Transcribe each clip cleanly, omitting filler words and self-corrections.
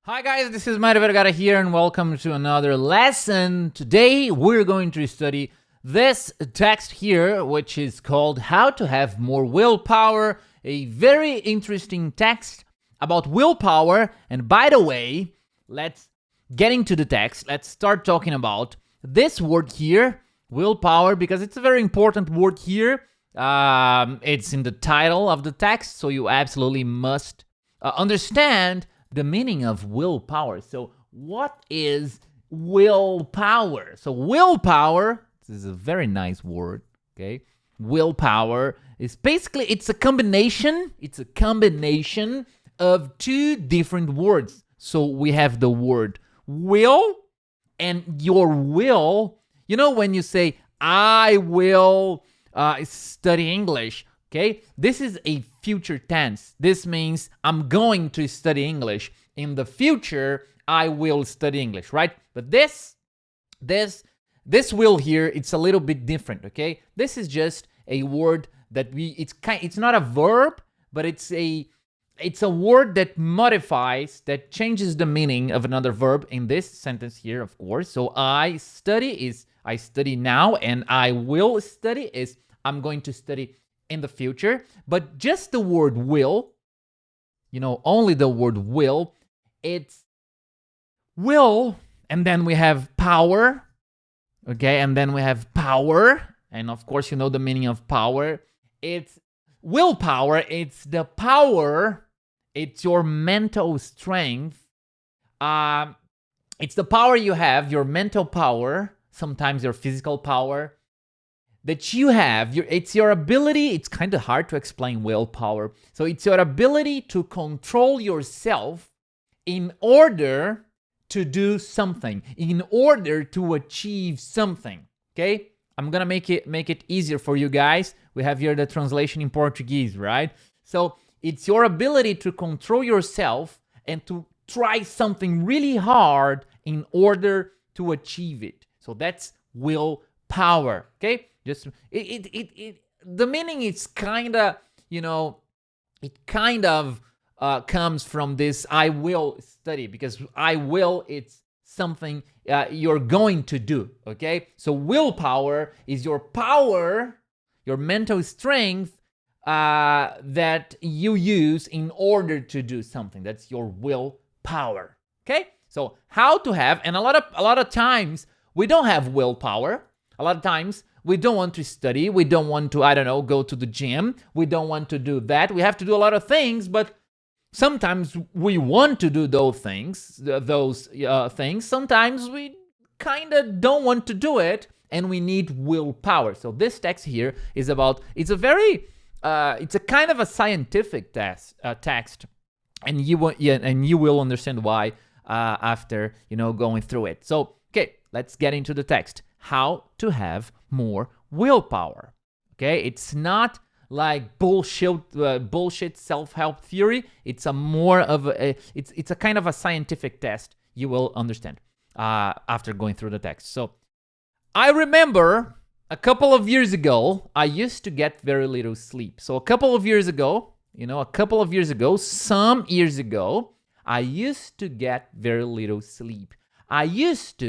Hi guys, this is Mario Vergara here and welcome to another lesson. Today we're going to study this text here, which is called How to Have More Willpower, a very interesting text about willpower. And by the way, let's get into the text. Let's start talking about this word here, willpower, because it's a very important word here. It's in the title of the text, so you absolutely must understand the meaning of willpower. So what is willpower? So willpower, this is a very nice word, okay? Willpower is basically, it's a combination of two different words. So we have the word will and your will. You know, when you say, I will study English, okay? This is a future tense. This means I'm going to study English. In the future, I will study English, right? But this will here, it's a little bit different, okay? This is just a word that it's not a verb, but it's a word that modifies, that changes the meaning of another verb in this sentence here, of course. So I study is I study now, and I will study is I'm going to study in the future. But just the word will, only the word will, it's will, and then we have power, okay? And then we have power, and of course you know the meaning of power. It's willpower, it's the power, it's your mental strength. It's the power you have, your mental power, sometimes your physical power, that you have. It's your ability. It's kind of hard to explain willpower. So it's your ability to control yourself in order to do something, in order to achieve something, okay? I'm gonna make it easier for you guys. We have here the translation in Portuguese, right? So it's your ability to control yourself and to try something really hard in order to achieve it. So that's willpower, okay? Just the meaning is kind of, it kind of comes from this I will study, because I will, it's something you're going to do, okay? So willpower is your power, your mental strength that you use in order to do something. That's your willpower, okay? So how to have, and a lot of times we don't have willpower. A lot of times we don't want to study. We don't want to, go to the gym. We don't want to do that. We have to do a lot of things, but sometimes we want to do those things. Sometimes we kind of don't want to do it, and we need willpower. So this text here is about, it's a kind of a scientific text, and you will understand why after going through it. So okay, let's get into the text. How to have more willpower. Okay, it's not like bullshit self-help theory. It's a more of it's a kind of a scientific test. You will understand after going through the text. So I remember a couple of years ago, I used to get very little sleep. So some years ago, I used to get very little sleep. I used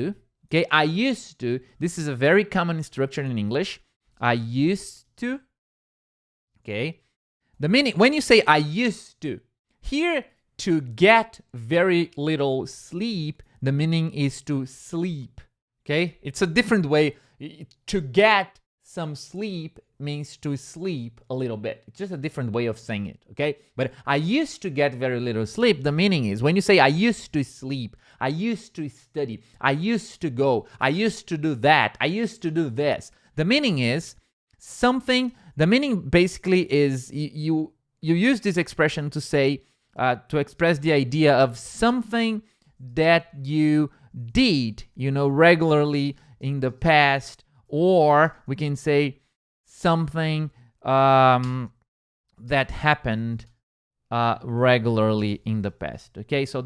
to, this is a very common structure in English. I used to, okay? The meaning, when you say I used to, here, to get very little sleep, the meaning is to sleep, okay? It's a different way. To get some sleep means to sleep a little bit. It's just a different way of saying it, okay? But I used to get very little sleep. The meaning is, when you say I used to sleep, I used to study, I used to go, I used to do that, I used to do this. The meaning is something, the meaning basically is you use this expression to say, to express the idea of something that you did, regularly in the past, or we can say something that happened regularly in the past, okay? So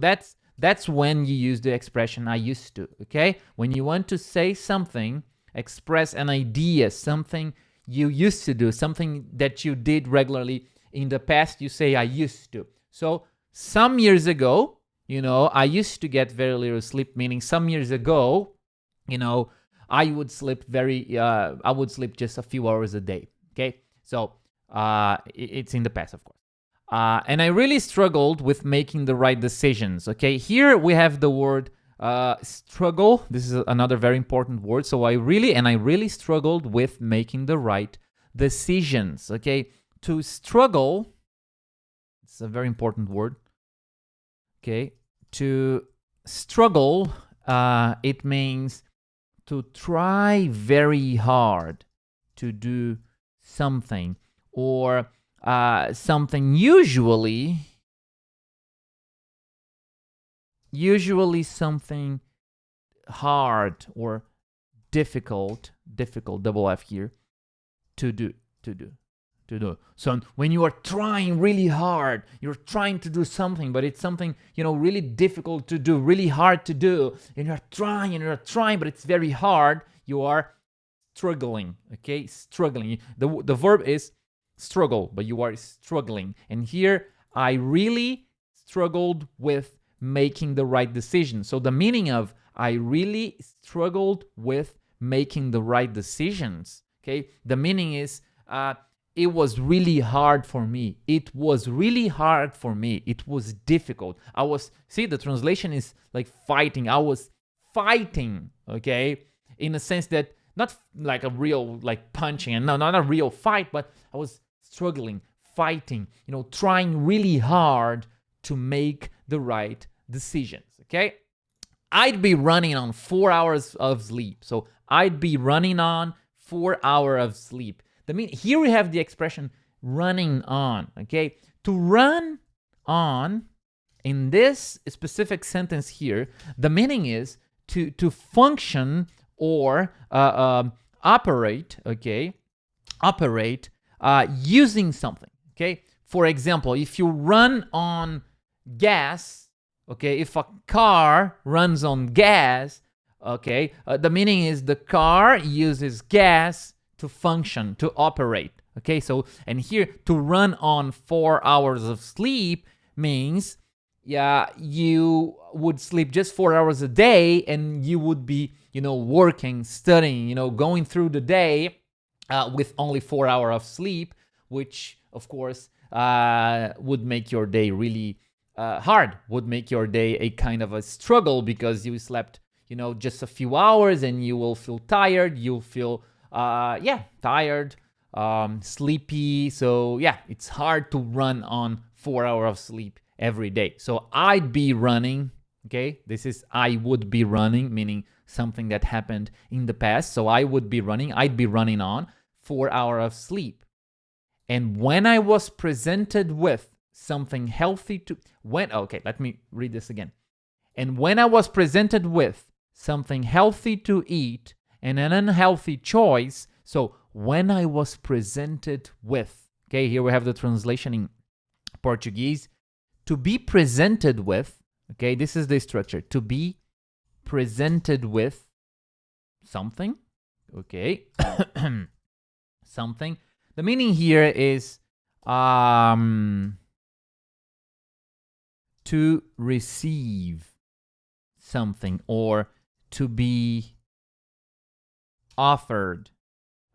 that's when you use the expression I used to, okay? When you want to say something, express an idea, something you used to do, something that you did regularly in the past, you say I used to. So some years ago, I used to get very little sleep, meaning some years ago, I would sleep just a few hours a day. Okay, so it's in the past, of course. And I really struggled with making the right decisions. Okay, here we have the word struggle. This is another very important word. So I really struggled with making the right decisions. Okay, to struggle, it's a very important word. Okay, to struggle, it means to try very hard to do something, or something usually something hard or difficult, double F here, to do. So when you are trying really hard, you're trying to do something, but it's something, really difficult to do, really hard to do, and you're trying, but it's very hard, you are struggling. Okay, struggling. The verb is struggle, but you are struggling. And here, I really struggled with making the right decision. So the meaning of I really struggled with making the right decisions. Okay, the meaning is it was really hard for me. It was really hard for me. It was difficult. The translation is like fighting. I was fighting, okay? In a sense that not like a real like punching, and no, not a real fight, but I was struggling, fighting, trying really hard to make the right decisions, okay? I'd be running on 4 hours of sleep. So I'd be running on 4 hours of sleep. Here we have the expression running on, okay? To run on, in this specific sentence here, the meaning is to function or operate, okay? Operate using something, okay? For example, if you run on gas, okay? If a car runs on gas, okay? The meaning is the car uses gas to function, to operate, okay? So, and here, to run on 4 hours of sleep means, you would sleep just 4 hours a day, and you would be, working, studying, going through the day with only 4 hours of sleep, which, of course, would make your day really hard, would make your day a kind of a struggle, because you slept, just a few hours, and you will feel tired, you'll feel tired, sleepy. So it's hard to run on 4 hours of sleep every day. So I'd be running, okay? This is I would be running, meaning something that happened in the past. So I'd be running on 4 hours of sleep. And when I was presented with something healthy let me read this again. And when I was presented with something healthy to eat and an unhealthy choice, so when I was presented with, okay, here we have the translation in Portuguese. To be presented with, okay, this is the structure. To be presented with something, okay, something. The meaning here is to receive something, or to be offered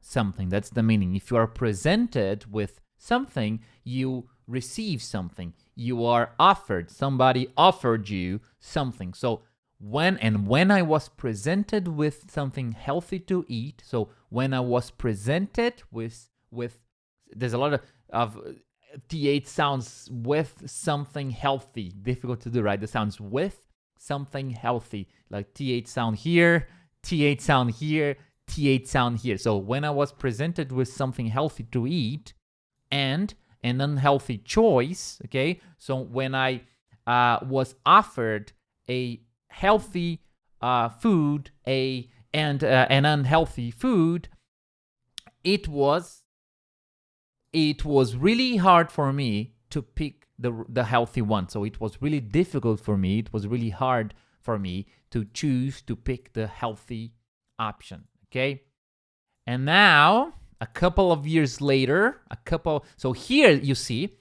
something. That's the meaning. If you are presented with something, you receive something. You are offered. Somebody offered you something. So when I was presented with something healthy to eat, so when I was presented with there's a lot of th sounds, with something healthy. Difficult to do, right? The sounds with something healthy, like th sound here, th sound here, th sound here. So when I was presented with something healthy to eat and an unhealthy choice, okay? So when I was offered a healthy food, and an unhealthy food, it was really hard for me to pick the healthy one. So it was really difficult for me. It was really hard for me to choose to pick the healthy option. Okay. And now, a couple of years later, so here you see,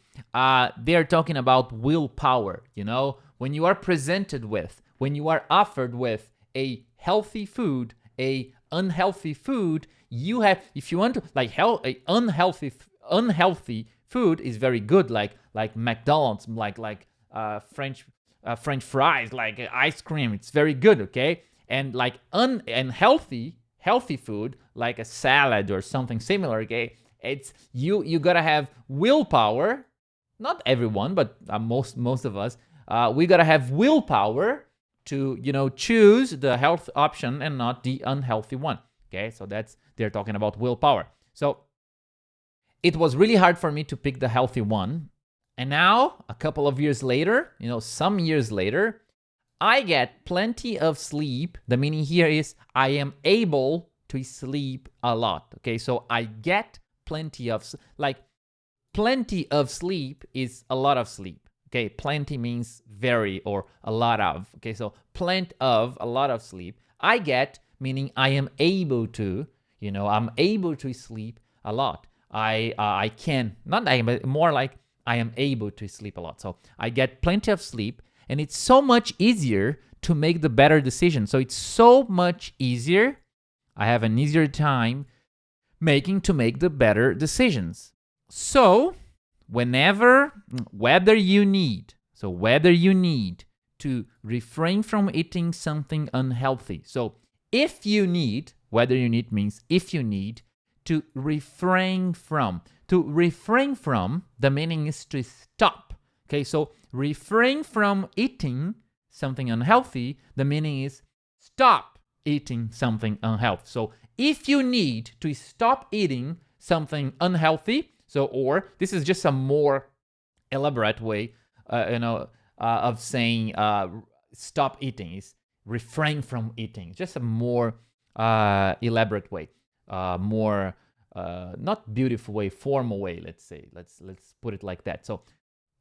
they're talking about willpower, when you are presented with, when you are offered with a healthy food, a unhealthy food, you have, if you want to, like, unhealthy food is very good, like McDonald's, like French fries, like ice cream. It's very good, okay? And like unhealthy healthy food, like a salad or something similar, okay? It's you gotta have willpower. Not everyone, but most of us, we gotta have willpower to choose the health option and not the unhealthy one. Okay, so they're talking about willpower. So it was really hard for me to pick the healthy one. And now, a couple of years later, some years later, I get plenty of sleep. The meaning here is I am able to sleep a lot. Okay, so I get plenty of sleep is a lot of sleep. Okay, plenty means very or a lot of. Okay, so plenty of, a lot of sleep. I get, meaning I am able to, I'm able to sleep a lot. I can, not I am, but more like I am able to sleep a lot. So I get plenty of sleep, and it's so much easier to make the better decision. So it's so much easier. I have an easier time make the better decisions. So whether you need to refrain from eating something unhealthy. So if you need, whether you need means if you need to refrain from. To refrain from, the meaning is to stop. Okay, so refrain from eating something unhealthy, the meaning is stop eating something unhealthy. So if you need to stop eating something unhealthy, or this is just a more elaborate way, of saying stop eating is refrain from eating. Just a more elaborate way, more not beautiful way, formal way. Let's say, let's put it like that. So,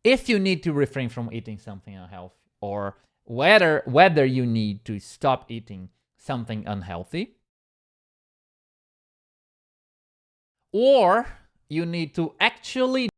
if you need to refrain from eating something unhealthy, or whether you need to stop eating something unhealthy, or you need to actually